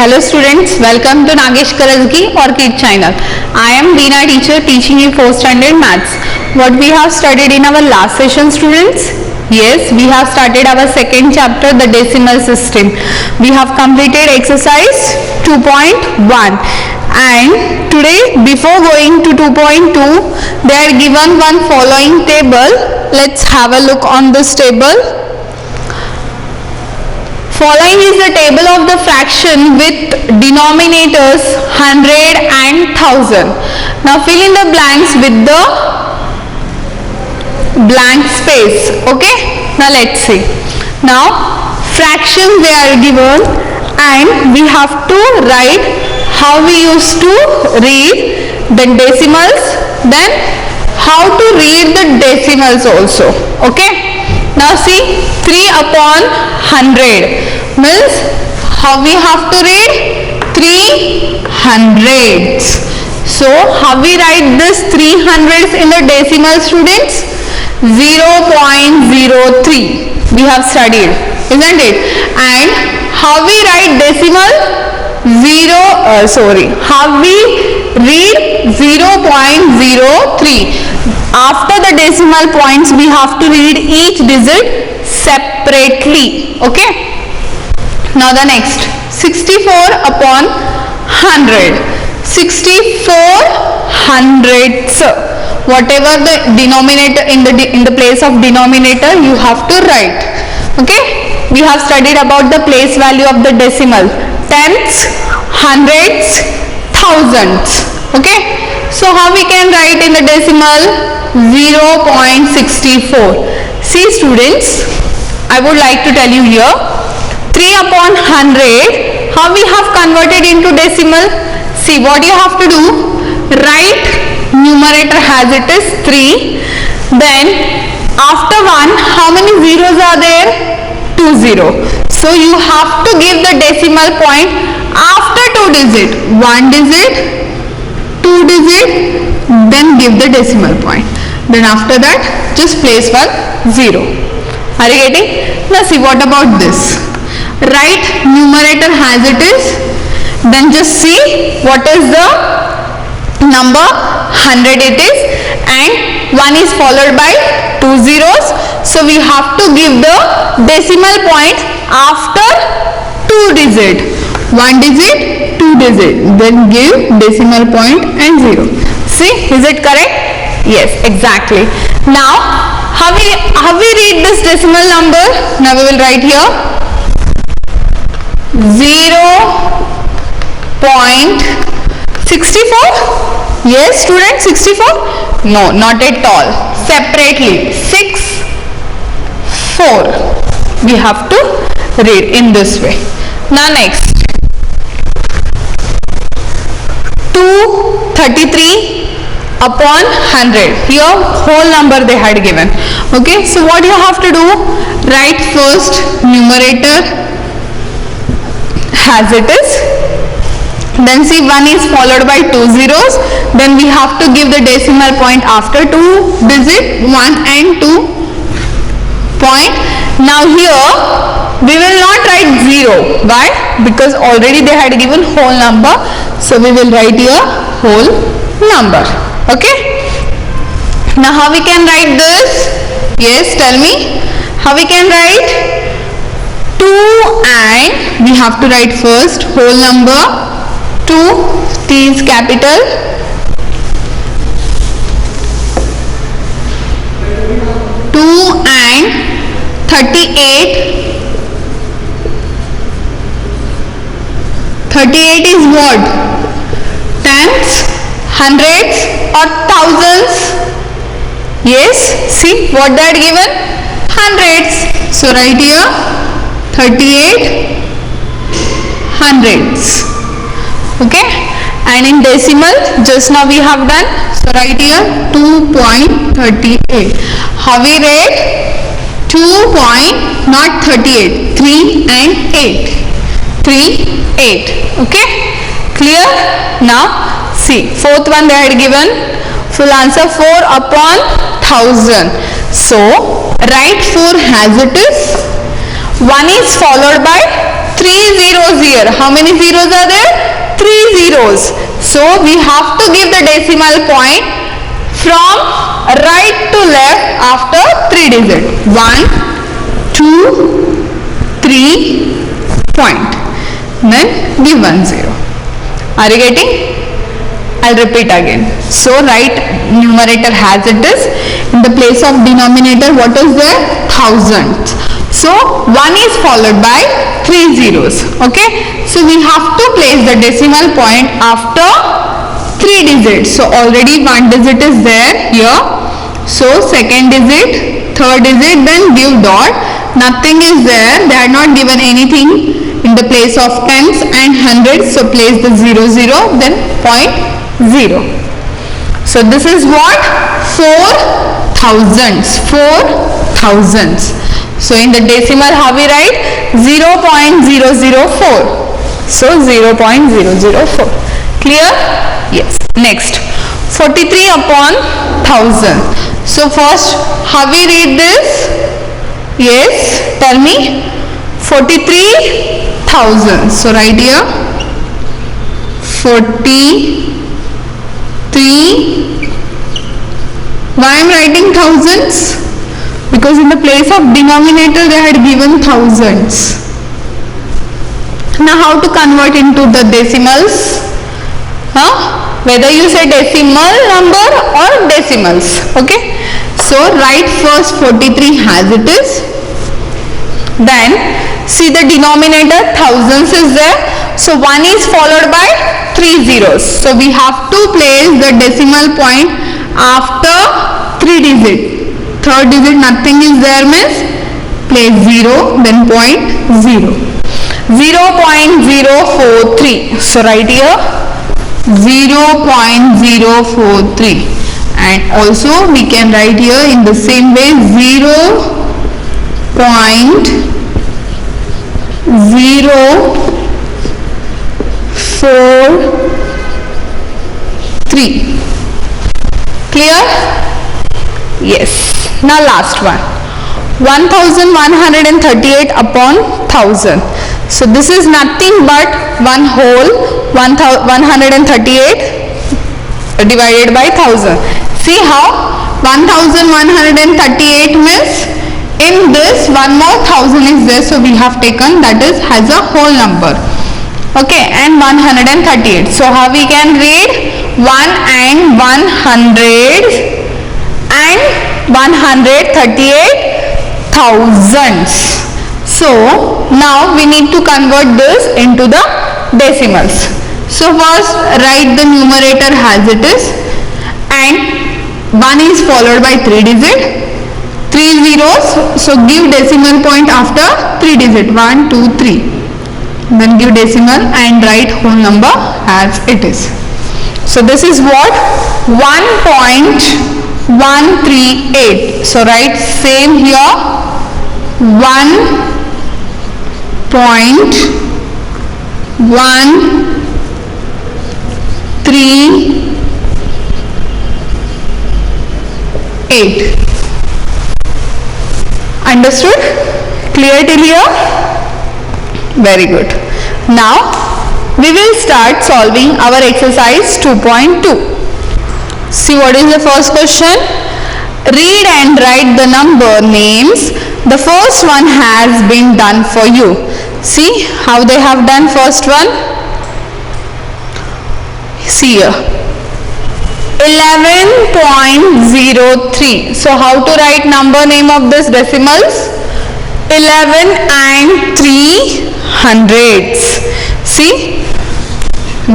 Hello students, welcome to Nagesh Karajgi Orchid channel. I am Deena teacher teaching you 4th standard maths. What we have studied in our last session students? Yes, we have started our second chapter, the decimal system. We have completed exercise 2.1 and today before going to 2.2 they are given one following table. Let's have a look on this table. Following is the table of the fraction with denominators 100 and 1000. Now fill in the blanks with the blank space. Okay. Now let's see. Now fractions they are given and we have to write how we used to read the decimals, then how to read the decimals also. Okay. Now see 3 upon 100 means how we have to read 3 hundreds. So how we write this 3 hundreds in the decimal students? 0.03 we have studied, isn't it? And how we write decimal? How we read 0.03. After the decimal points we have to read each digit separately. Okay. Now the next 64 upon 100. 64 hundredths. Whatever the denominator in the place of denominator you have to write. Okay. We have studied about the place value of the decimal. Tenths, hundreds, thousands. Okay. So how we can write in the decimal? 0.64. See students, I would like to tell you here 3 upon 100 how we have converted into decimal. See what you have to do, write numerator as it is 3, then after 1 how many zeros are there? 2 0. So you have to give the decimal point after 2 digit, 1 digit, 2 digit, then give the decimal point. Then after that just place one 0. Are you getting? Now see what about this? Write numerator as it is, then just see what is the number, 100 it is, and 1 is followed by 2 zeros. So we have to give the decimal point after 2 digit, 1 digit, 2 digit, then give decimal point and 0. See, is it correct? Yes, exactly. Now how we read this decimal number? Now we will write here 0.64. Yes students, 64? No, not at all. Separately 6 4 we have to read in this way. Now next 233 upon 100. Here whole number they had given. Okay, so what you have to do, write first numerator as it is, then see 1 is followed by 2 zeros, then we have to give the decimal point after 2 digit, 1 and 2 point. Now here we will not write 0. Why? Because already they had given whole number, so we will write here whole number. Okay. Now how we can write this? Yes, tell me. How we can write? 2 and we have to write first whole number. 2, T is capital. 2 and 38. 38 is what? Tenths, hundreds or thousands? Yes, see what they had given? Hundreds. So write here 38 hundreds. Okay, and in decimal just now we have done, so write here 2.38. How we read? 2 point, not 38, 3 and 8. 3, 8. Okay, clear? Now see, fourth one they had given, full answer 4 upon 1000. So write 4 as it is, 1 is followed by three zeros here. How many zeros are there? Three zeros. So we have to give the decimal point from right to left after 3 digits. 1, 2, 3 point. Then give 1 0. Are you getting? I'll repeat again. So write numerator as it is. In the place of denominator, what is there? Thousands. So 1 is followed by 3 zeros. Okay. So we have to place the decimal point after 3 digits. So already 1 digit is there here. So second digit, third digit, then give dot. Nothing is there. They are not given anything in the place of tens and hundreds. So place the 0 0, then point 0. So this is what? 4,000s. 4,000s. So in the decimal how we write? 0.004. So 0.004. Clear? Yes. Next. 43 upon 1000. So first how we read this? Yes. Tell me. 43,000. So write here. 43. Why I am writing thousands? Because in the place of denominator they had given thousands. Now how to convert into the decimals? Whether you say decimal number or decimals. Okay. So write first 43 as it is. Then see the denominator thousands is there. So 1 is followed by 3 zeros. So we have to place the decimal point after 3 digits. Third digit nothing is there means place 0, then point 0. 0.043. So write here 0.043. And also we can write here in the same way 0.043. Clear? Yes. Now last one. 1138 upon 1000. So this is nothing but one whole 138 divided by 1000. See how 1138 means in this one more 1000 is there, so we have taken that is as a whole number. Okay, and 138. So how we can read 1 and 100 and 138 thousands. So now we need to convert this into the decimals. So first write the numerator as it is, and 1 is followed by 3 digit, 3 zeros. So give decimal point after 3 digit, 1, 2, 3. Then give decimal and write whole number as it is. So this is what? 1.138. So write same here 1.138. Understood? Clear till here? Very good. Now we will start solving our exercise 2.2. See what is the first question? Read and write the number names. The first one has been done for you. See how they have done first one? See here. 11.03. So how to write number name of this decimals? 11 and 3 hundredths. See,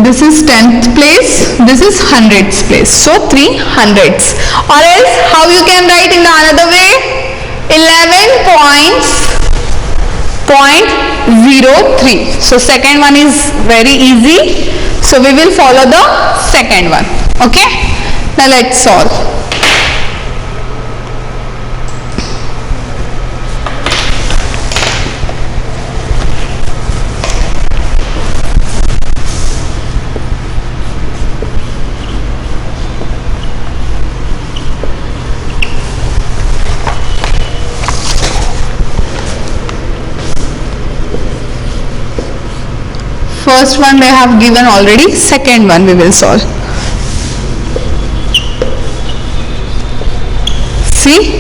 this is 10th place, this is hundredths place. So 3 hundredths. Or else how you can write in the another way? 11.03. So second one is very easy. So we will follow the second one. Okay. Now let's solve. first one they have given already, second one we will solve. See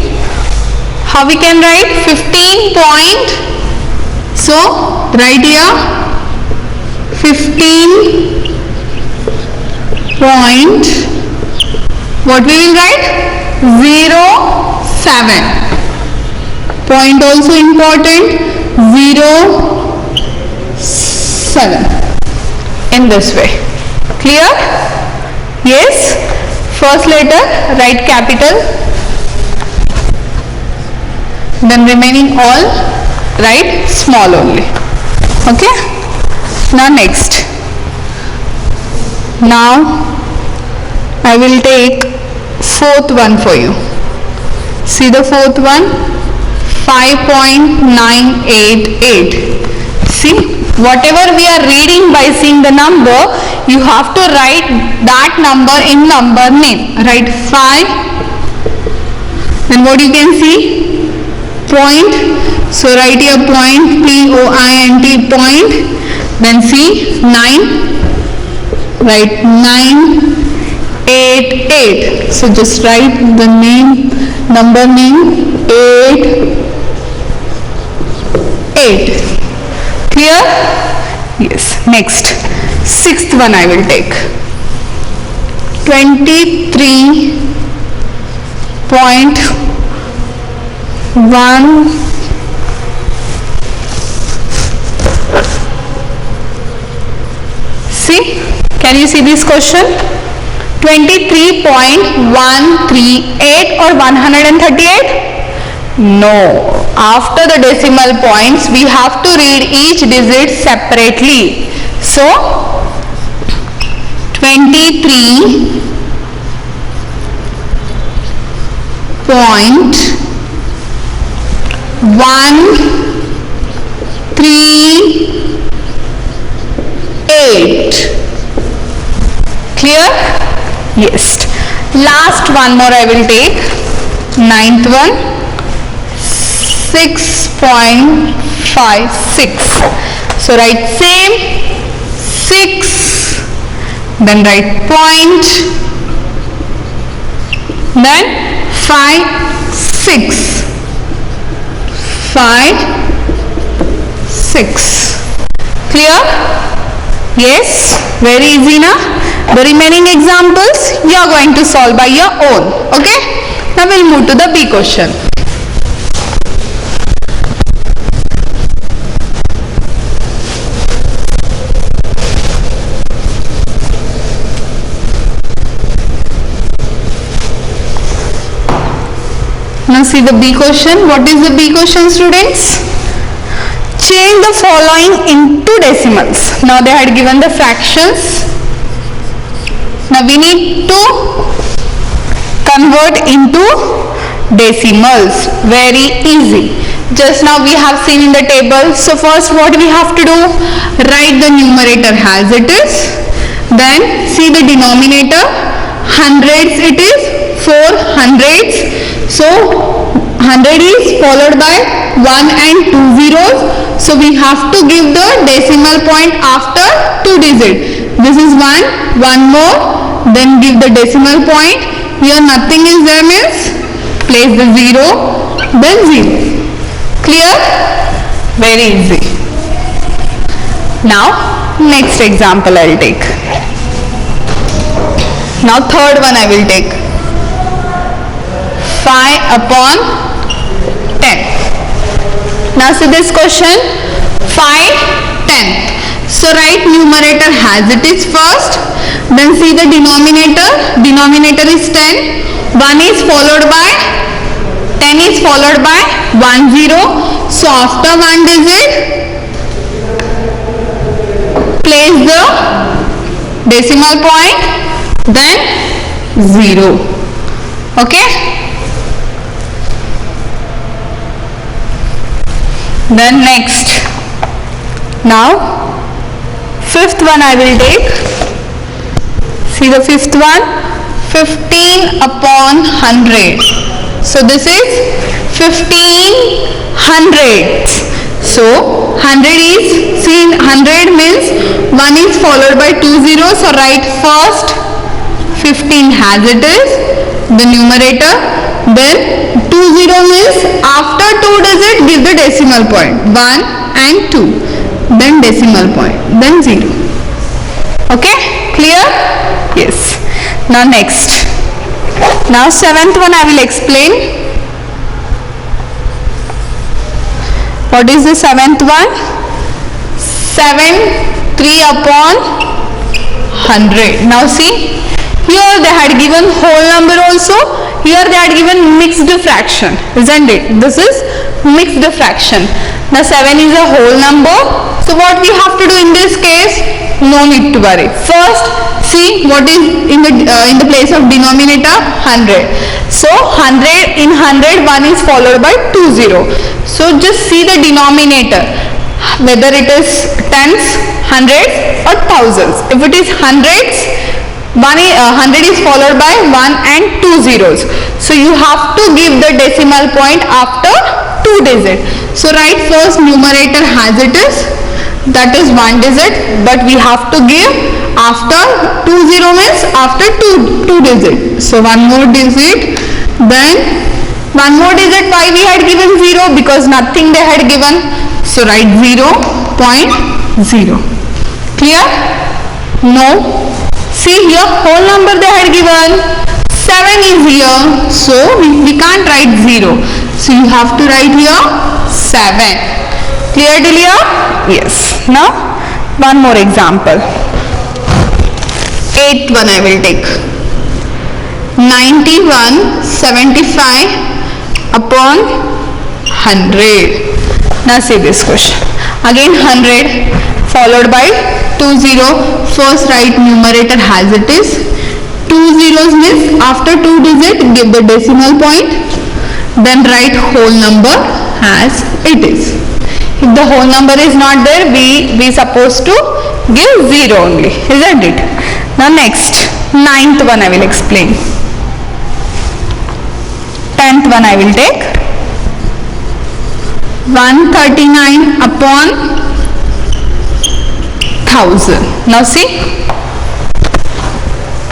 how we can write 15 point. So write here 15 point, what we will write, 0, 7. Point also important, 0, 7. In this way. Clear? Yes? First letter write capital, then remaining all write small only. Okay? Now next. Now I will take fourth one for you. See the fourth one, 5.988. See, whatever we are reading by seeing the number, you have to write that number in number name. Write 5, then what you can see, point. So write here point, P-O-I-N-T, point. Then see 9. Write 988. So just write the name, number name, 88. Clear? Yes. Next, sixth one I will take. 23.1. See? Can you see this question? 23.138 or 138? No. After the decimal points, we have to read each digit separately. So, 23.138. Clear? Yes. Last one more I will take. Ninth one. 6.56. So write same, 6, then write point, then 5, 6. 5, 6. Clear? Yes? Very easy na? The remaining examples you are going to solve by your own. Okay? Now we'll move to the B question. Now see the B question. What is the B question, students? Change the following into decimals. Now they had given the fractions. Now we need to convert into decimals. Very easy. Just now we have seen in the table. So first what we have to do? Write the numerator as it is. Then see the denominator. Hundreds it is. 4 hundreds. So 100 is followed by 1 and 2 zeros. So we have to give the decimal point after 2 digits. This is 1, 1 more, then give the decimal point. Here nothing is there means place the 0, then 0. Clear? Very easy. Now next example I will take. Now third one I will take. 5 upon 10. Now see this question, 5, 10. So write numerator as it is first, then see the denominator. Denominator is 10. 1 is followed by 10 is followed by 1 0. So after 1 digit, place the decimal point, then 0. Okay? Then next, now fifth one I will take. See the fifth one, 15 upon 100. So this is 15 hundredths. So 100 is, see, 100 means 1 is followed by 2 zeros, so write first 15 as it is, the numerator, then 20 means after 2 digit give the decimal point, 1 and 2, then decimal point, then 0. Okay, clear? Yes. Now next. Now 7th one I will explain. What is the 7th one? 7 3 upon 100. Now see, here they had given whole number also, here they had given mixed fraction, isn't it? This is mixed fraction. Now 7 is a whole number, so what we have to do in this case? No need to worry. First, see what is in the place of denominator, 100. So 100 in 100, 1 is followed by 20. So just see the denominator, whether it is tens, hundreds or thousands. If it is hundreds, 100 is followed by 1 and 2 zeros. So you have to give the decimal point after 2 digit. So write first numerator as it is, that is 1 digit, but we have to give after 20 means after 2 digit. So one more digit, then one more digit. Why we had given 0? Because nothing they had given. So write 0.0. Clear? No. See here, whole number they had given, 7 is here, so we can't write 0. So you have to write here 7. Clear till here? Yes. Now, one more example. 8th one I will take. 9175 upon 100. Now see this question. Again 100 followed by 20. First write numerator as it is. 2 zeros means after 2 digit give the decimal point. Then write whole number as it is. If the whole number is not there, we supposed to give 0 only, isn't it? Now next, 9th one I will explain. 10th one I will take. 139 upon 1000. Now see.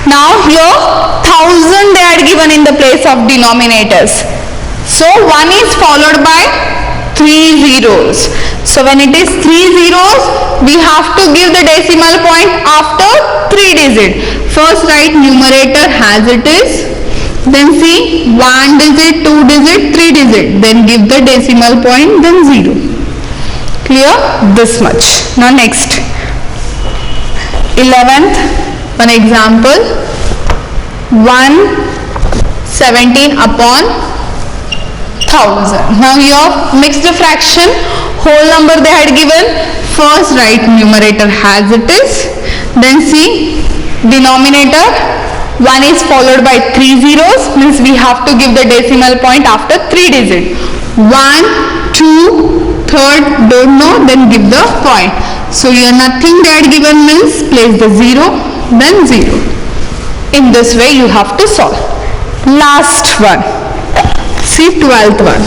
Now here 1000 they are given in the place of denominators. So 1 is followed by 3 zeros. So when it is 3 zeros, we have to give the decimal point after 3 digit. First write numerator as it is. Then see 1 digit, 2 digit, 3 digit. Then give the decimal point, then 0. Clear? This much. Now next. 11th, one example. 117 upon 1000. Now here mixed fraction, whole number they had given. First write numerator as it is. Then see denominator, 1 is followed by 3 zeros, means we have to give the decimal point after 3 digit. 1, 2, third don't know, then give the point. So here nothing they had given means place the 0, then 0. In this way you have to solve. Last one. See 12th one.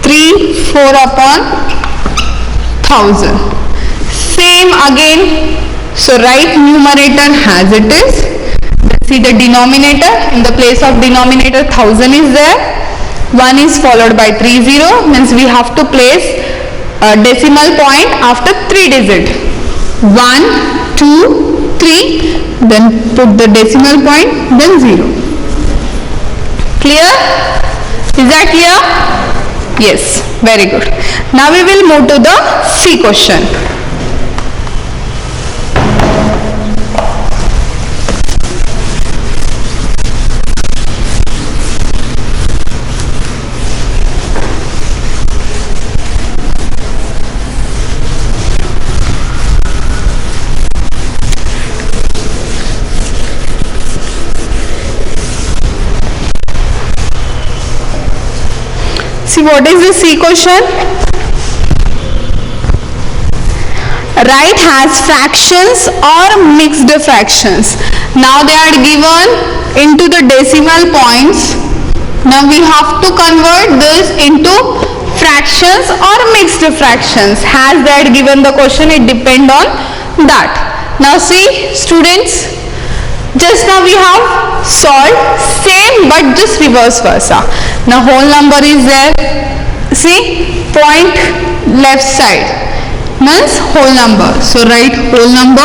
3, 4 upon 1000. Same again. So write numerator as it is. See the denominator. In the place of denominator 1000 is there. 1 is followed by 3 0. Means we have to place a decimal point after 3 digit. 1, 2, 3. Then put the decimal point. Then 0. Clear? Is that clear? Yes. Very good. Now we will move to the C question. See what is the C question? Write as fractions or mixed fractions. Now they are given into the decimal points. Now we have to convert this into fractions or mixed fractions? Has that given the question? It depend on that. Now see students, just now we have solved same but just reverse versa. Now whole number is there, see, point left side means whole number, so write whole number.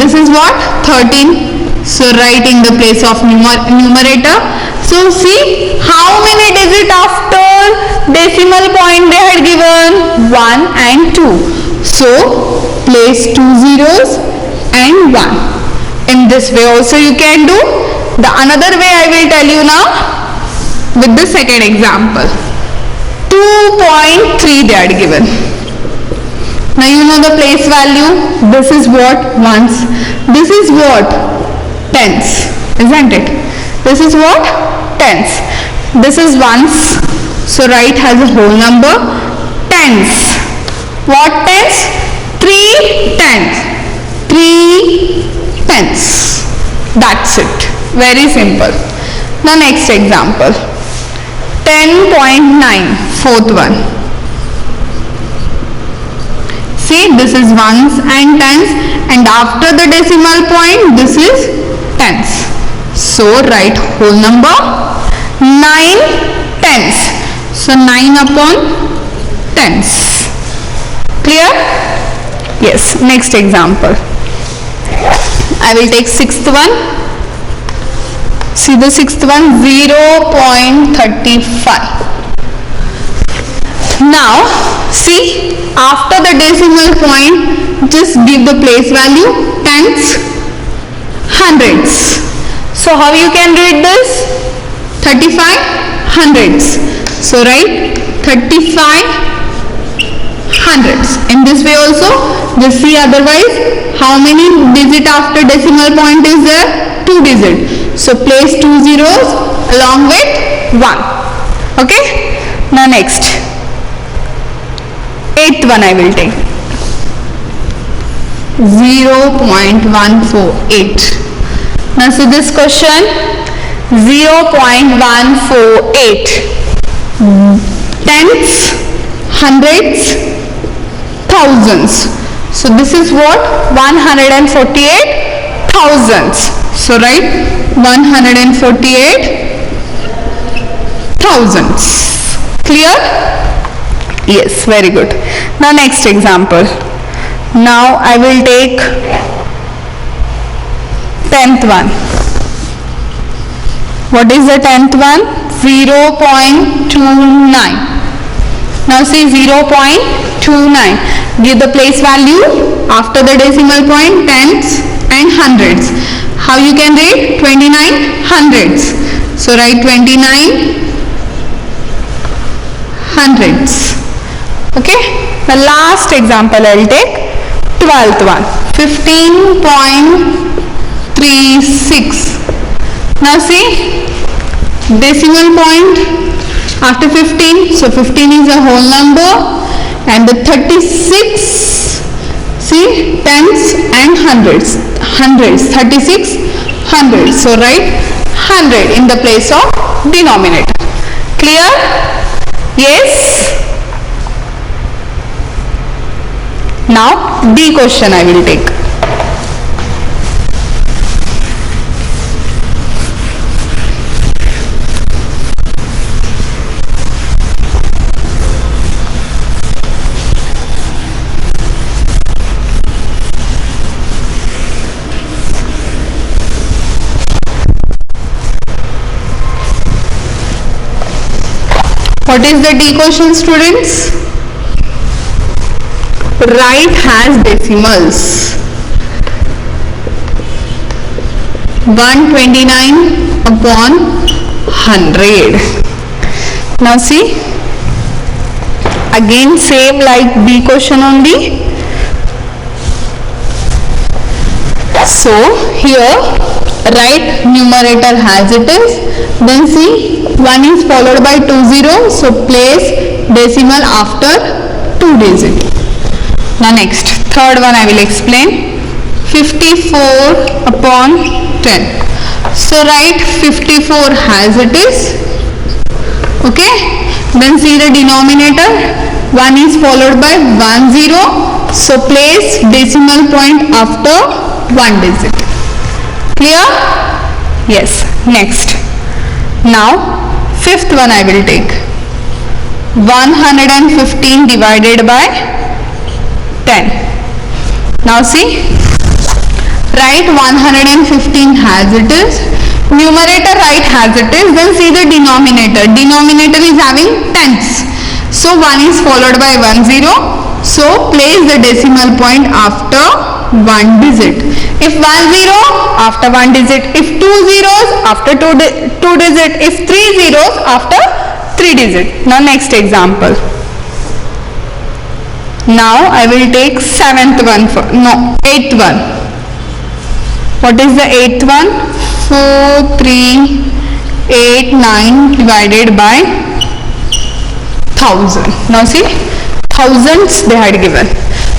This is what? 13, so write in the place of numerator. So see how many digits after decimal point they had given? 1 and 2, so place 2 zeros and 1. In this way also you can do. The another way I will tell you now with the second example. 2.3 they are given. Now you know the place value. This is what? Ones. This is what? Tens, isn't it? This is what? Tens. This is ones, so write has a whole number. Tens. What tens? 3 tens. 3 tens. That's it. Very simple. Now next example. 10.9, fourth one. See, this is ones and tens, and after the decimal point this is tens. So write whole number. 9 tens. So 9 upon tens. Clear? Yes. Next example. I will take sixth one. See the sixth one, 0.35. Now see, after the decimal point just give the place value, tens, hundreds. So how you can read this? 35 hundreds. So write 35 hundreds. In this way also, just see otherwise how many digit after decimal point is there? 2 digit. So place 2 zeros along with 1. Okay? Now next. 8th one I will take. 0.148. Now see this question. 0.148. Tens, hundreds, thousands. So this is what? 148 thousands. So write 148 thousands. Clear? Yes, very good. Now next example. Now I will take 10th one. What is the 10th one? 0.29. Now see 0.29. Give the place value after the decimal point, tens and hundreds. How you can read? 29 hundreds. So write 29 hundreds. Okay. The last example I will take 12th one. 15.36. Now see, decimal point after 15, so 15 is a whole number, and the 36, see, tens and hundreds, 36 hundreds. So write 100 in the place of denominator. Clear? Yes? Now D question I will take. What is the D question, students? Right has decimals. 129 upon 100. Now see, again same like B question only. So here write numerator as it is, then see 1 is followed by 2 zeros, so place decimal after 2 digits. Now next, third one I will explain. 54 upon 10. So write 54 as it is. Okay. Then see the denominator, 1 is followed by 1 0, so place decimal point after 1 digit. Clear? Yes. Next, now fifth one I will take, 115 divided by 10. Now see, write 115 as it is, numerator write as it is, then see the denominator. Denominator is having tens, so 1 is followed by 1 0, so place the decimal point after 1 digit. If 1 0, after 1 digit. If 2 zeros, after 2 digit. If 3 zeros, after 3 digit. Now next example. Now I will take eighth one. What is the eighth one? 4389 divided by 1000. Now see, thousands they had given.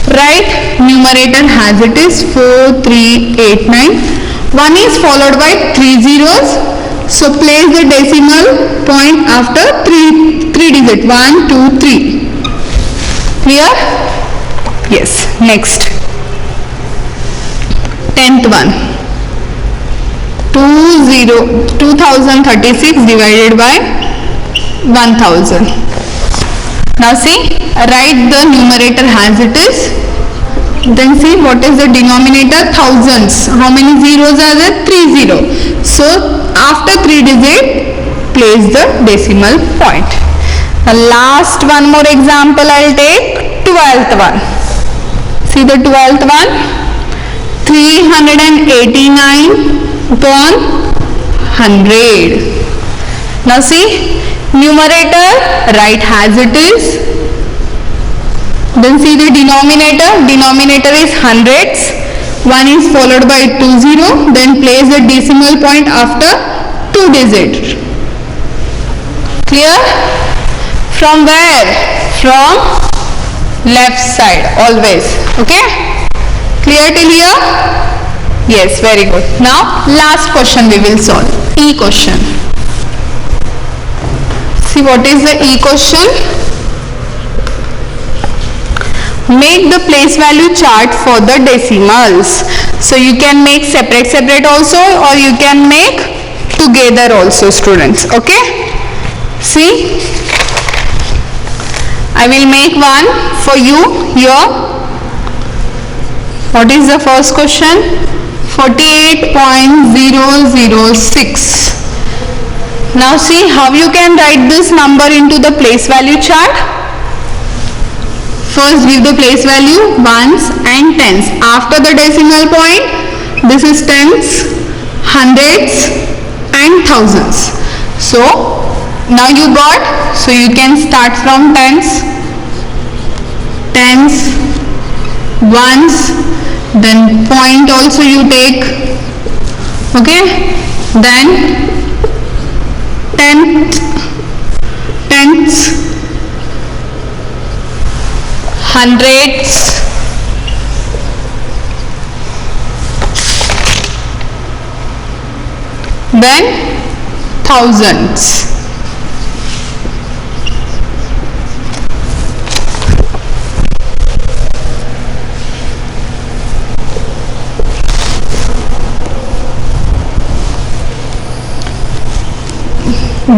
Write numerator as it is, 4389. 1 is followed by 3 zeros. So place the decimal point after 3 digit. 1, 2, 3. Clear? Yes. Next, 10th one. 2036 divided by 1000. Now see, write the numerator as it is. Then see what is the denominator, thousands. How many zeros are there? 3 0. So after 3 digit, place the decimal point. The last one more example I'll take, 12th one. See the 12th one, 389 upon 100. Now see, numerator write as it is, then see the denominator is hundreds, 1 is followed by 2 0, then place the decimal point after 2 digit. Clear? From where? From left side always. Okay? Clear till here? Yes, very good. Now last question we will solve, E question. See what is the E question? Make the place value chart for the decimals. So you can make separate also, or you can make together also, students. Okay? See, I will make one for you here. What is the first question? 48.006. Now see how you can write this number into the place value chart. First give the place value, ones and tens. After the decimal point, this is tens, hundreds and thousands. So now you got, so you can start from tens, ones, then point also you take, okay, then tenths, hundreds, then thousands.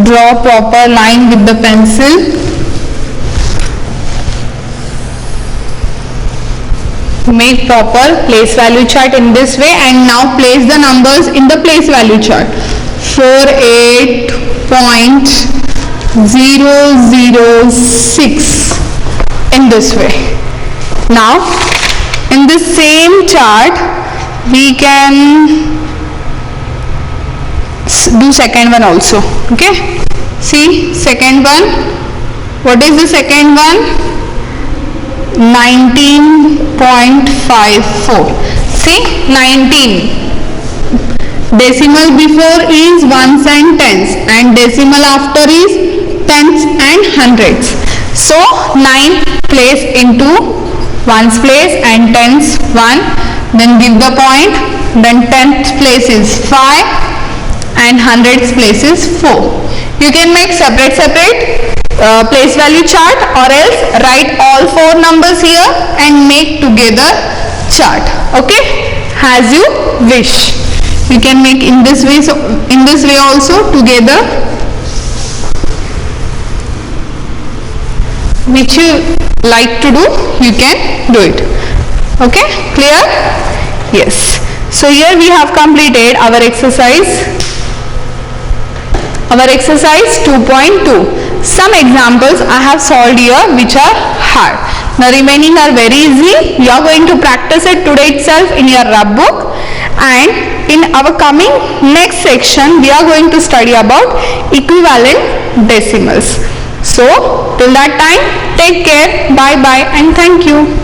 Draw proper line with the pencil. Make proper place value chart in this way, and now place the numbers in the place value chart. 48.006 in this way. Now in the same chart we can do second one also. Okay, see second one. What is the second one? 19.54. see, 19, decimal before is ones and tens, and decimal after is tens and hundreds. So 9 place into ones place and tens 1, then give the point, then tenth place is 5 and hundreds place is 4. You can make separate place value chart, or else write all 4 numbers here and make together chart. Okay, as you wish. You can make in this way, so in this way also together, which you like to do, you can do it. Okay, clear? Yes. So here we have completed our exercise 2.2. Some examples I have solved here which are hard. The remaining are very easy. You are going to practice it today itself in your rub book, and in our coming next section we are going to study about equivalent decimals. So till that time, take care, bye bye, and thank you.